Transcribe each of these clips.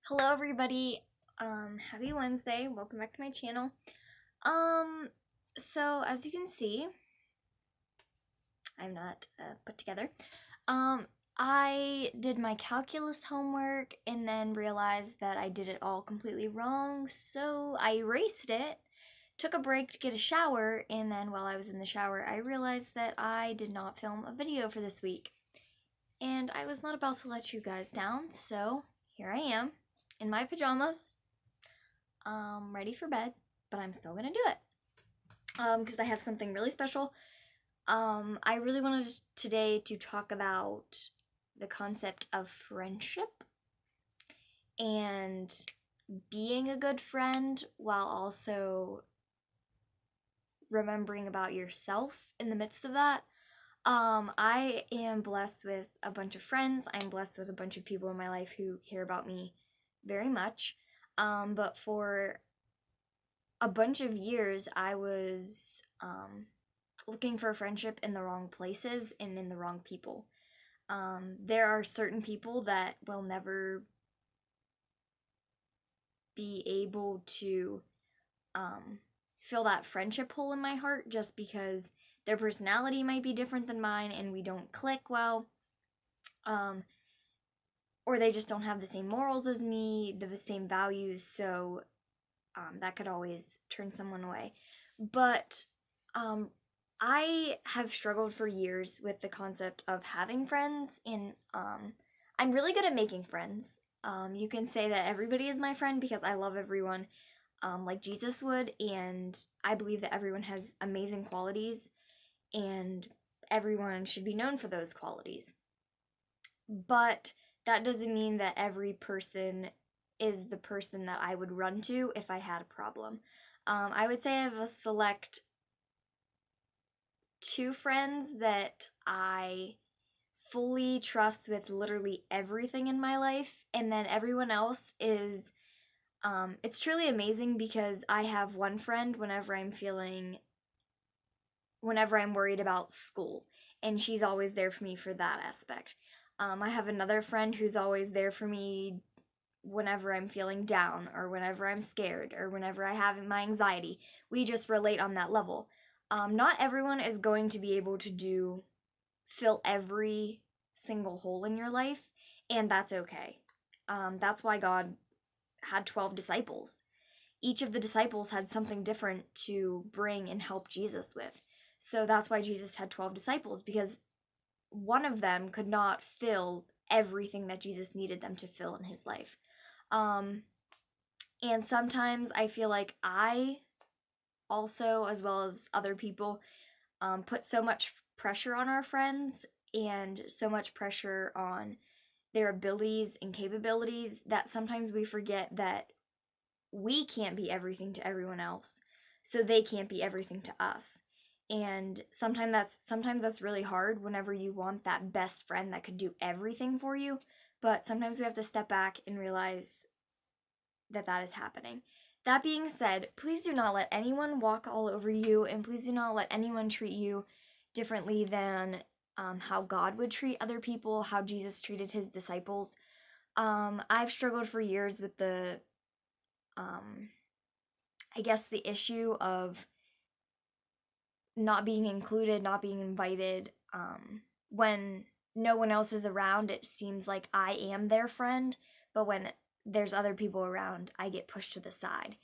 Hello everybody. Happy Wednesday. Welcome back to my channel. So as you can see, I'm not put together. I did my calculus homework and then realized that I did it all completely wrong, so I erased it, took a break to get a shower, and then while I was in the shower, I realized that I did not film a video for this week. And I was not about to let you guys down, so here I am in my pajamas, ready for bed, but I'm still gonna do it because I have something really special. I really wanted today to talk about the concept of friendship and being a good friend while also remembering about yourself in the midst of that. I am blessed with a bunch of friends. I'm blessed with a bunch of people in my life who care about me very much. But for a bunch of years, I was looking for friendship in the wrong places and in the wrong people. There are certain people that will never be able to fill that friendship hole in my heart just because their personality might be different than mine and we don't click well. Or they just don't have the same morals as me, the same values, so that could always turn someone away. But I have struggled for years with the concept of having friends, and I'm really good at making friends. You can say that everybody is my friend because I love everyone like Jesus would, and I believe that everyone has amazing qualities, and everyone should be known for those qualities. But that doesn't mean that every person is the person that I would run to if I had a problem. I would say I have a select two friends that I fully trust with literally everything in my life, and then everyone else is it's truly amazing because I have one friend whenever I'm worried about school, and she's always there for me for that aspect. I have another friend who's always there for me whenever I'm feeling down or whenever I'm scared or whenever I have my anxiety. We just relate on that level. Not everyone is going to be able to fill every single hole in your life, and that's okay. That's why God had 12 disciples. Each of the disciples had something different to bring and help Jesus with. So that's why Jesus had 12 disciples, because one of them could not fill everything that Jesus needed them to fill in his life. And sometimes I feel like I also, as well as other people, put so much pressure on our friends and so much pressure on their abilities and capabilities that sometimes we forget that we can't be everything to everyone else, so they can't be everything to us. And sometimes that's really hard whenever you want that best friend that could do everything for you, but sometimes we have to step back and realize that that is happening. That being said, please do not let anyone walk all over you, and please do not let anyone treat you differently than how God would treat other people, how Jesus treated his disciples. I've struggled for years with I guess, the issue of not being included, not being invited. When no one else is around, it seems like I am their friend, but when there's other people around, I get pushed to the side.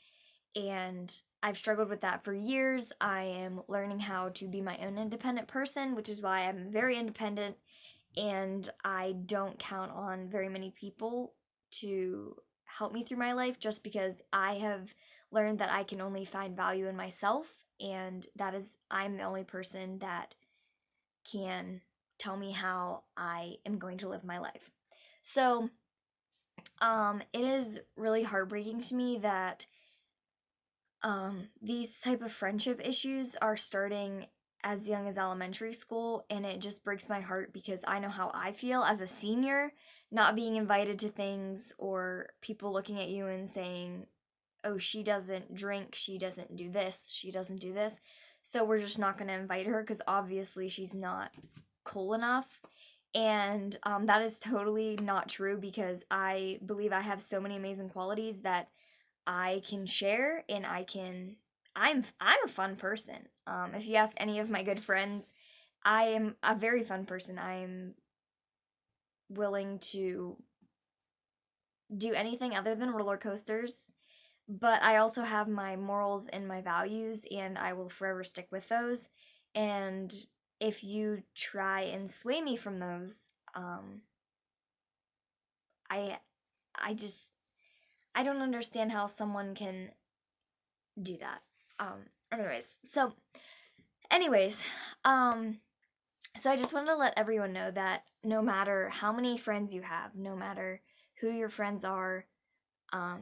And I've struggled with that for years. I am learning how to be my own independent person, which is why I'm very independent, and I don't count on very many people to help me through my life, just because I have learned that I can only find value in myself, and I'm the only person that can tell me how I am going to live my life. So, it is really heartbreaking to me that these type of friendship issues are starting as young as elementary school, and it just breaks my heart because I know how I feel as a senior, not being invited to things, or people looking at you and saying, oh, she doesn't drink, she doesn't do this, she doesn't do this, so we're just not going to invite her because obviously she's not cool enough. And that is totally not true, because I believe I have so many amazing qualities that I can share, and I'm a fun person. If you ask any of my good friends, I am a very fun person. I'm willing to do anything other than roller coasters, but I also have my morals and my values, and I will forever stick with those. And if you try and sway me from those, I I just I don't understand how someone can do that. Anyways, anyways, um so I just wanted to let everyone know that no matter how many friends you have, no matter who your friends are,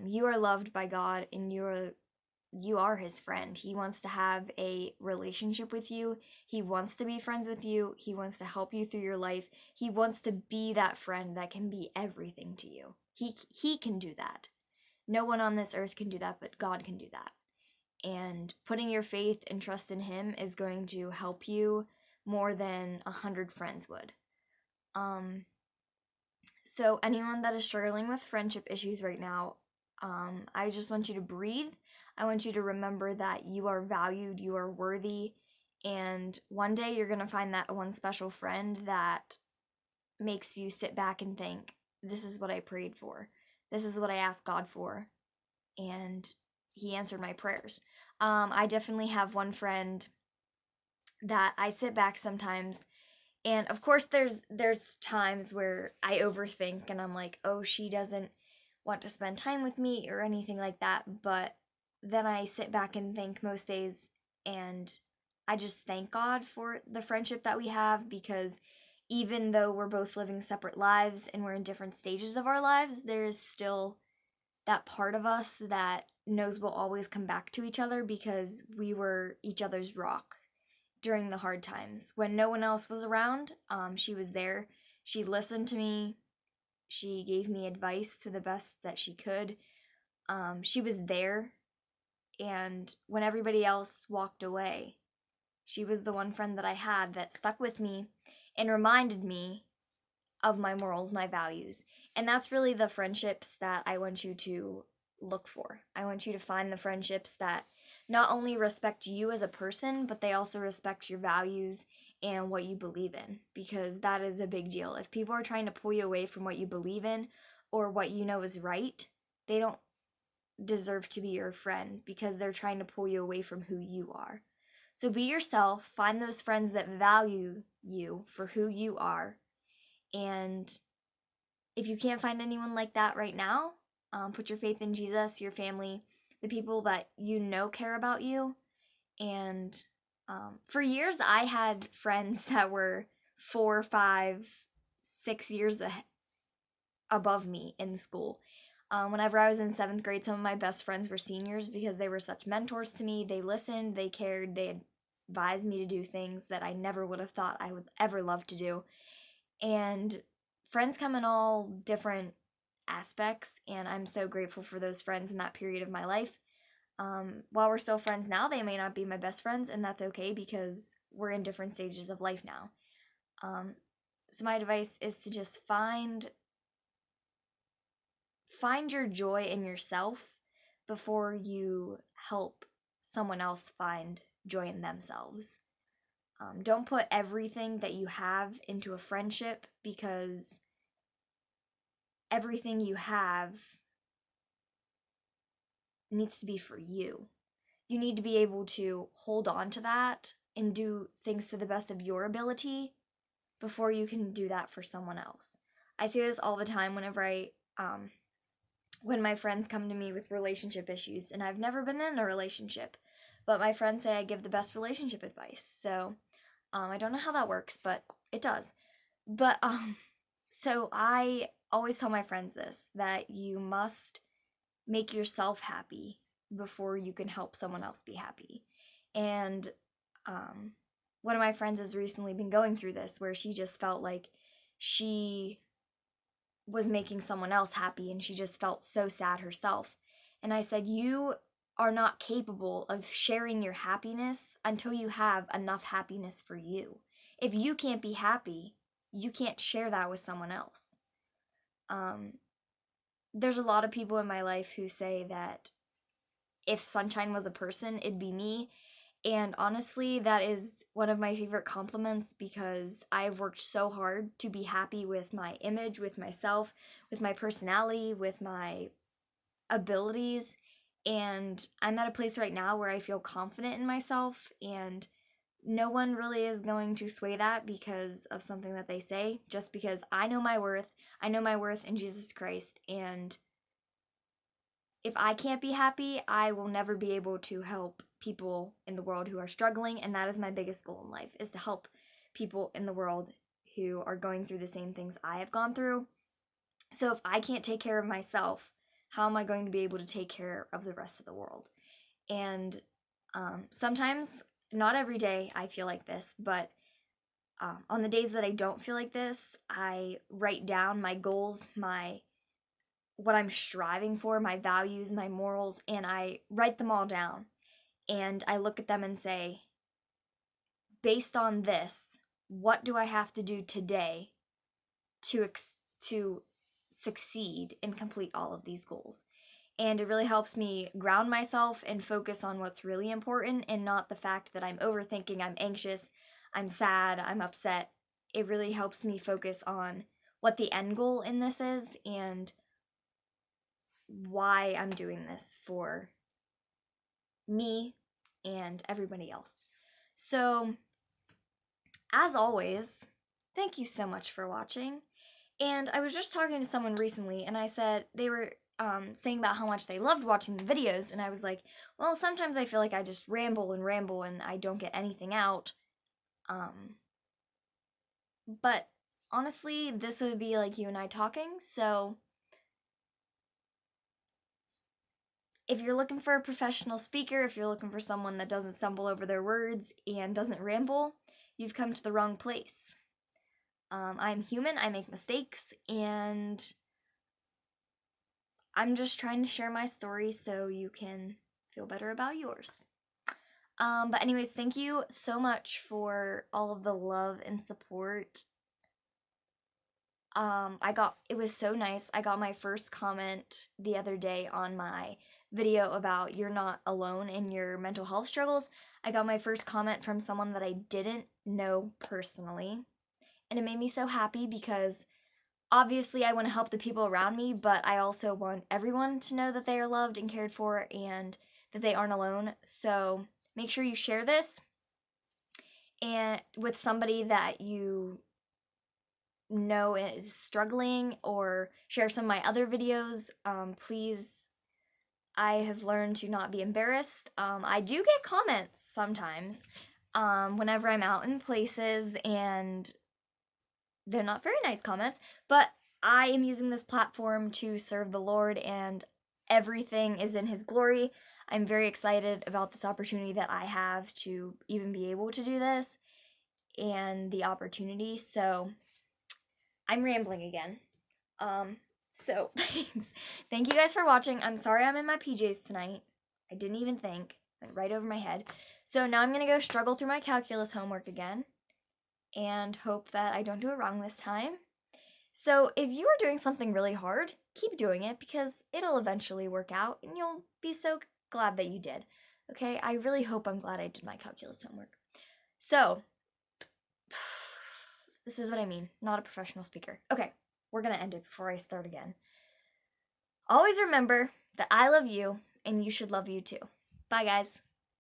you are loved by God, and you are his friend. He wants to have a relationship with you. He wants to be friends with you. He wants to help you through your life. He wants to be that friend that can be everything to you. He can do that. No one on this earth can do that, but God can do that. And putting your faith and trust in him is going to help you more than 100 friends would. Um, so anyone that is struggling with friendship issues right now, I just want you to breathe. I want you to remember that you are valued, you are worthy, and one day you're going to find that one special friend that makes you sit back and think, this is what I prayed for. This is what I asked God for. And he answered my prayers. I definitely have one friend that I sit back sometimes, and of course there's times where I overthink and I'm like, oh, she doesn't want to spend time with me or anything like that. But then I sit back and think most days, and I just thank God for the friendship that we have, because even though we're both living separate lives and we're in different stages of our lives, there's still that part of us that knows we'll always come back to each other, because we were each other's rock during the hard times. When no one else was around, she was there. She listened to me. She gave me advice to the best that she could. She was there. And when everybody else walked away, she was the one friend that I had that stuck with me and reminded me of my morals, my values. And that's really the friendships that I want you to look for. I want you to find the friendships that not only respect you as a person, but they also respect your values and what you believe in, because that is a big deal. If people are trying to pull you away from what you believe in or what you know is right, they don't deserve to be your friend, because they're trying to pull you away from who you are. So be yourself, find those friends that value you for who you are, and if you can't find anyone like that right now, put your faith in Jesus, your family, the people that you know care about you. And for years, I had friends that were 4, 5, 6 years above me in school. Whenever I was in 7th grade, some of my best friends were seniors, because they were such mentors to me. They listened, they cared, they advised me to do things that I never would have thought I would ever love to do. And friends come in all different aspects, and I'm so grateful for those friends in that period of my life. While we're still friends now, they may not be my best friends, and that's okay, because we're in different stages of life now. So my advice is to just find your joy in yourself before you help someone else find joy in themselves. Don't put everything that you have into a friendship, because everything you have needs to be for you. You need to be able to hold on to that and do things to the best of your ability before you can do that for someone else. I say this all the time when my friends come to me with relationship issues, and I've never been in a relationship, but my friends say I give the best relationship advice. So I don't know how that works, but it does. But so I always tell my friends this, that you must make yourself happy before you can help someone else be happy. And um, one of my friends has recently been going through this, where she just felt like she was making someone else happy, and she just felt so sad herself. And I said, you are not capable of sharing your happiness until you have enough happiness for you. If you can't be happy, you can't share that with someone else. There's a lot of people in my life who say that if sunshine was a person, it'd be me. And honestly, that is one of my favorite compliments because I've worked so hard to be happy with my image, with myself, with my personality, with my abilities. And I'm at a place right now where I feel confident in myself, and no one really is going to sway that because of something that they say, just because I know my worth. I know my worth in Jesus Christ, and if I can't be happy, I will never be able to help people in the world who are struggling, and that is my biggest goal in life, is to help people in the world who are going through the same things I have gone through. So if I can't take care of myself, how am I going to be able to take care of the rest of the world? And sometimes, not every day I feel like this, but on the days that I don't feel like this, I write down my goals, what I'm striving for, my values, my morals, and I write them all down. And I look at them and say, based on this, what do I have to do today to succeed and complete all of these goals? And it really helps me ground myself and focus on what's really important, and not the fact that I'm overthinking, I'm anxious, I'm sad, I'm upset. It really helps me focus on what the end goal in this is and why I'm doing this for me and everybody else. So, as always, thank you so much for watching. And I was just talking to someone recently, and I said they were saying about how much they loved watching the videos, and I was like, well, sometimes I feel like I just ramble and I don't get anything out. But honestly, this would be like you and I talking, so if you're looking for a professional speaker, if you're looking for someone that doesn't stumble over their words and doesn't ramble, you've come to the wrong place. I'm human, I make mistakes, and I'm just trying to share my story so you can feel better about yours. But anyways, thank you so much for all of the love and support. It was so nice. I got my first comment the other day on my video about you're not alone in your mental health struggles. I got my first comment from someone that I didn't know personally. And it made me so happy because obviously I want to help the people around me, but I also want everyone to know that they are loved and cared for and that they aren't alone. So make sure you share this and with somebody that you know is struggling, or share some of my other videos. Please, I have learned to not be embarrassed. I do get comments sometimes whenever I'm out in places, and they're not very nice comments, but I am using this platform to serve the Lord, and everything is in His glory. I'm very excited about this opportunity that I have to even be able to do this and the opportunity. So I'm rambling again. So thanks. Thank you guys for watching. I'm sorry I'm in my PJs tonight. I didn't even think. Went right over my head. So now I'm going to go struggle through my calculus homework again and hope that I don't do it wrong this time. So if you are doing something really hard, keep doing it because it'll eventually work out and you'll be so glad that you did. Okay? I really hope I'm glad I did my calculus homework. So, this is what I mean. Not a professional speaker. Okay, we're going to end it before I start again. Always remember that I love you and you should love you too. Bye, guys.